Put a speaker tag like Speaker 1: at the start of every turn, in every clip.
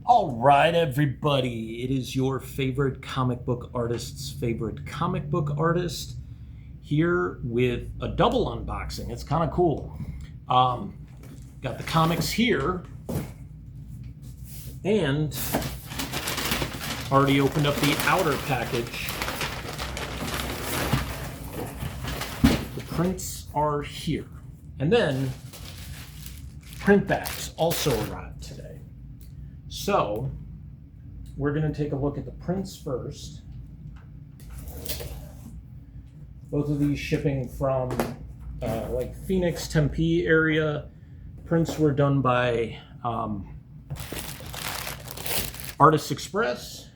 Speaker 1: All right, everybody. It is your favorite comic book artist's favorite comic book artist here with a double unboxing. It's kind of cool. Got the comics here and already opened up the outer package. The prints are here. And then print bags also arrived today. So we're going to take a look at the prints first. Both of these shipping from like Phoenix, Tempe area. Prints were done by Artists Express.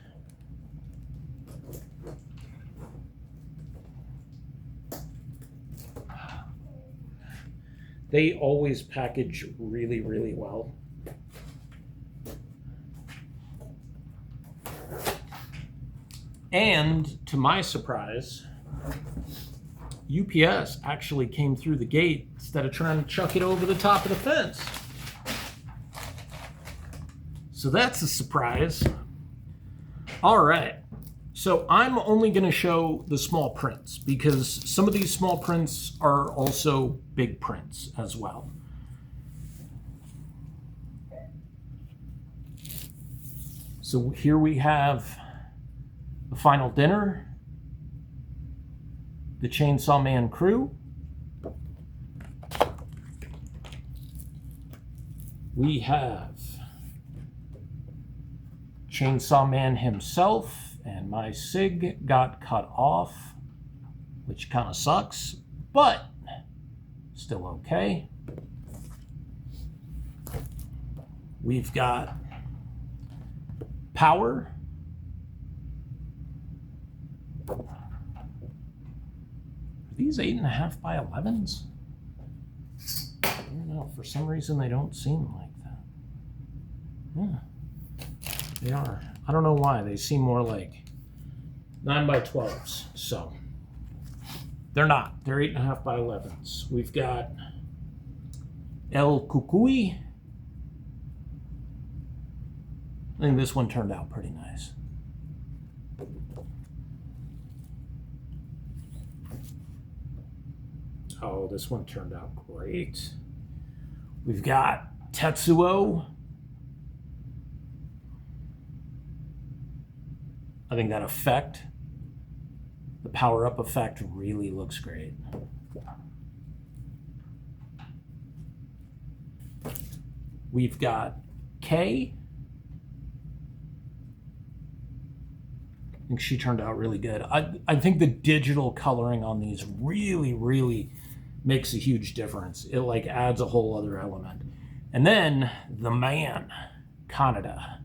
Speaker 1: They always package really, really well. And to my surprise, UPS actually came through the gate instead of trying to chuck it over the top of the fence. So that's a surprise. All right. So I'm only going to show the small prints because some of these small prints are also big prints as well. So here we have The Final Dinner, The Chainsaw Man Crew. We have Chainsaw Man himself, and my SIG got cut off, which kind of sucks, but still okay. We've got Power. Are these 8.5 by 11s? I don't know. For some reason, they don't seem like that. Yeah, they are. I don't know why. They seem more like 9 by 12s. So they're not. They're 8.5 by 11s. We've got El Cucuy. I think this one turned out pretty nice. Oh, this one turned out great. We've got Tetsuo. I think that effect, the power-up effect, really looks great. We've got Kay. I think she turned out really good. I think the digital coloring on these really makes a huge difference. It like adds a whole other element. And then the man, Kaneda.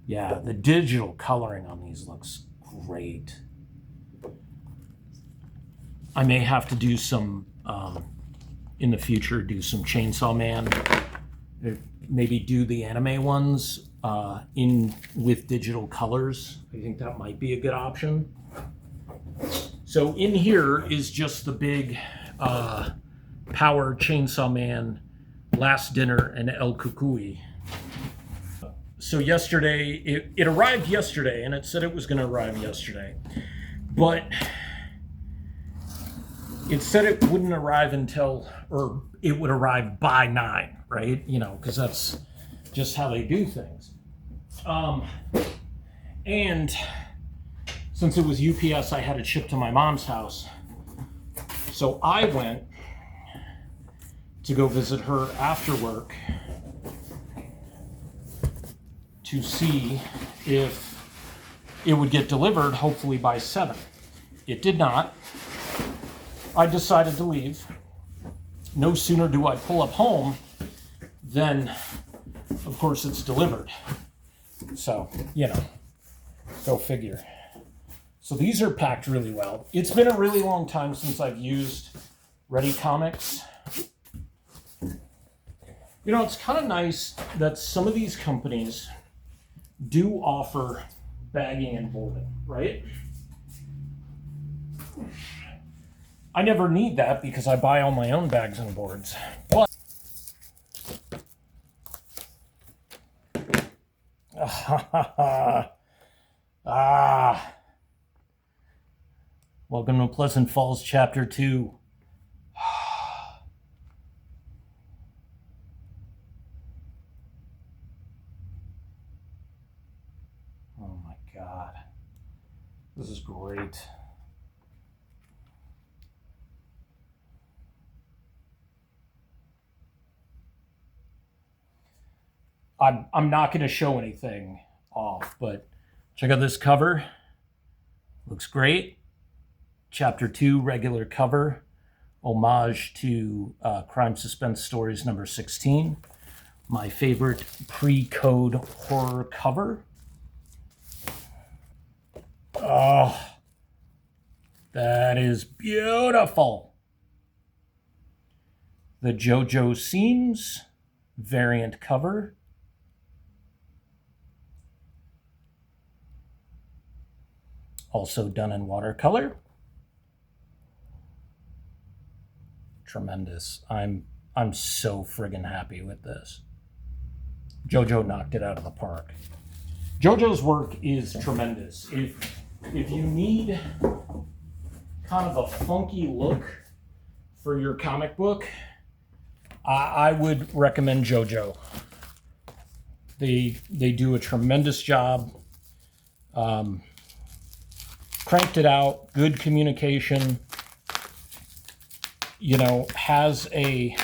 Speaker 1: Yeah, the digital coloring on these looks great. I may have to do some, in the future, do some Chainsaw Man. Maybe do the anime ones in with digital colors. I think that might be a good option. So in here is just the big Power, Chainsaw Man, Last Dinner, and El Cucuy. So yesterday, it arrived yesterday, and it said it was going to arrive yesterday. But it said it wouldn't arrive until, or it would arrive by 9, right? You know, because that's just how they do things. And since it was UPS, I had it shipped to my mom's house. So I went to go visit her after work to see if it would get delivered, hopefully by 7. It did not. I decided to leave. No sooner do I pull up home than, of course, it's delivered. So, you know, go figure. So these are packed really well. It's been a really long time since I've used Ready Comics. You know, it's kind of nice that some of these companies do offer bagging and boarding, right? I never need that because I buy all my own bags and boards. But Ah. Welcome to Pleasant Falls, Chapter 2. Oh my God. This is great. I'm not going to show anything off, but check out this cover. Looks great. Chapter 2, regular cover. Homage to Crime Suspense Stories number 16. My favorite pre-code horror cover. Oh, that is beautiful. The JoJo Seams variant cover. Also done in watercolor. Tremendous. I'm so friggin' happy with this. JoJo knocked it out of the park. JoJo's work is tremendous. If you need kind of a funky look for your comic book, I would recommend JoJo. They do a tremendous job. Cranked it out, good communication, you know, has a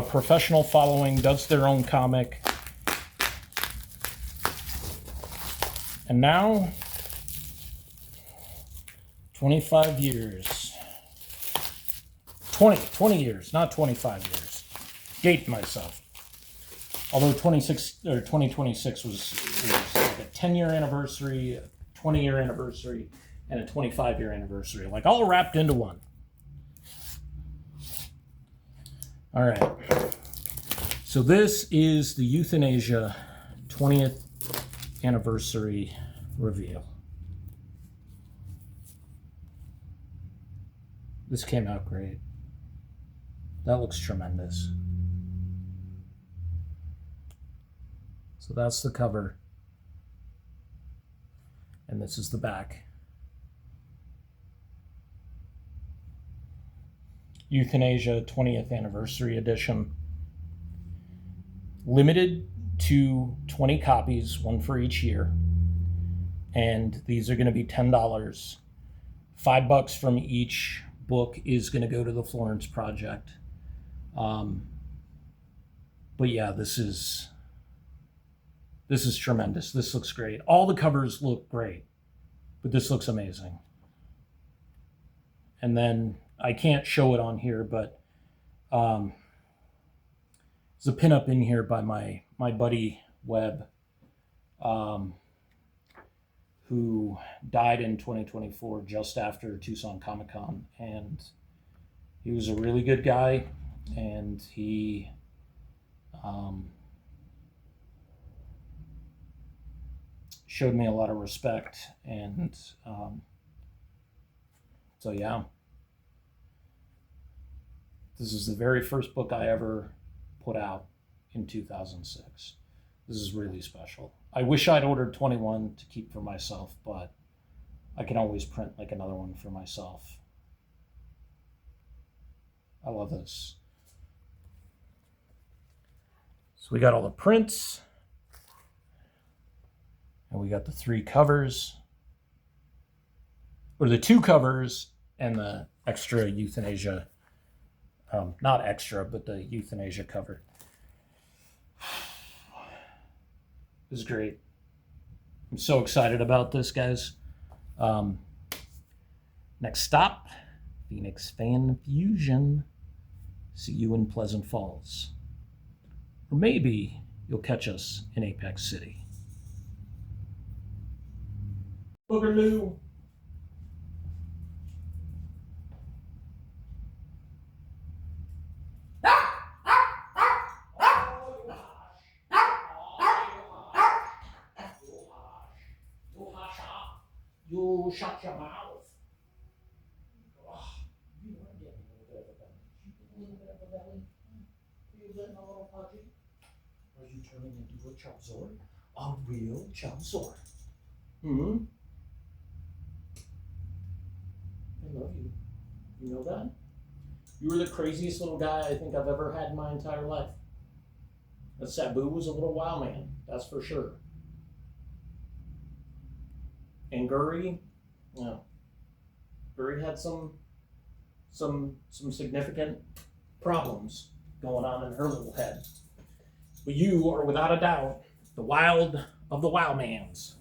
Speaker 1: professional following, does their own comic. And now, 25 years. 20 years, not 25 years. Dating myself. Although 2026 was like a 10-year anniversary, a 20-year anniversary, and a 25-year anniversary, like all wrapped into one. All right. So this is the Euthanasia 20th anniversary reveal. This came out great. That looks tremendous. So that's the cover. And this is the back. Euthanasia 20th Anniversary Edition. Limited to 20 copies, one for each year. And these are going to be $10. $5 from each book is going to go to the Florence Project. But yeah, this is tremendous. This looks great. All the covers look great, but this looks amazing. And then I can't show it on here, but there's a pinup in here by my buddy Webb, who died in 2024 just after Tucson Comic Con, and he was a really good guy, and he showed me a lot of respect, and so yeah, this is the very first book I ever put out in 2006. This is really special. I wish I'd ordered 21 to keep for myself, but I can always print like another one for myself. I love this. So we got all the prints, and we got the 3 covers, or the 2 covers and the extra Euthanasia, not extra, but the Euthanasia cover. This is great. I'm so excited about this, guys. Next stop, Phoenix Fan Fusion. See you in Pleasant Falls. Or maybe you'll catch us in Apex City. Boogaloo. You shut your mouth. Oh, you want to get a little bit of a belly. You a little bit of a belly? You getting a little pudgy? a Charizard. A real Charizard. Hmm? I love you. You know that? You were the craziest little guy I think I've ever had in my entire life. That Sabu was a little wild man, that's for sure. And Guri, yeah. Guri had some significant problems going on in her little head. But you are without a doubt the wild of the wild mans.